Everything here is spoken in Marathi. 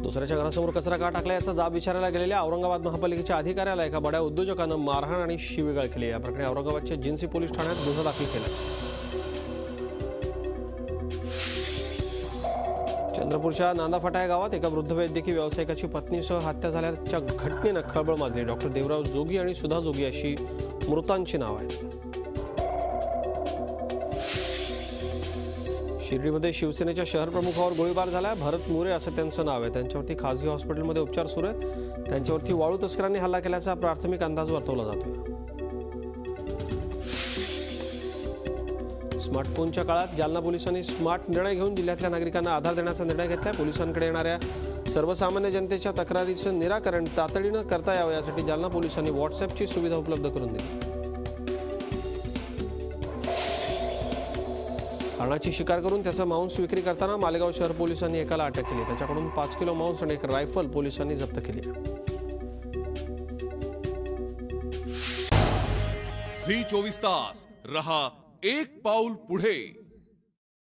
दुसऱ्याच्या घरासमोर कचरा का टाकला याचा जाब विचारायला गेलेल्या औरंगाबाद महापालिकेच्या अधिकाऱ्याला एका बड्या उद्योजकानं मारहाण आणि शिवीगाळ केली। या प्रकरणी औरंगाबादच्या जिन्सी पोलीस ठाण्यात गुन्हा दाखल केला। चंद्रपूरच्या नांदाफाटा या गावात एका वृद्ध वैद्यकीय व्यावसायिकाची पत्नीसह हत्या झाल्याच्या घटनेनं खळबळ माजली। डॉक्टर देवराव जोगी आणि सुधा जोगी अशी मृतांची नाव आहेत। शिर्डीमध्ये शिवसेनेच्या शहर प्रमुखावर गोळीबार झाला। भरत मोरे असं त्यांचं नाव आहे। त्यांच्यावरती खासगी हॉस्पिटलमध्ये उपचार सुरू आहेत। त्यांच्यावरती वाळू तस्करांनी हल्ला केल्याचा प्राथमिक अंदाज वर्तवला जातोय। स्मार्टफोनच्या काळात जालना पोलिसांनी स्मार्ट निर्णय घेऊन जिल्ह्यातल्या नागरिकांना आधार देण्याचा निर्णय घेतलाय। पोलिसांकडे येणाऱ्या सर्वसामान्य जनतेच्या तक्रारीचं निराकरण तातडीनं करता यावं यासाठी जालना पोलिसांनी व्हॉट्सअॅपची सुविधा उपलब्ध करून दिली। हरणाची शिकार करून त्याचं मांस विक्री करताना मालेगाव शहर पोलिसांनी एकाला अटक केली। त्याच्याकडून 5 किलो मांस आणि एक रायफल पोलिसांनी जप्त केली। झी 24 तास रहा एक पाऊल पुढे।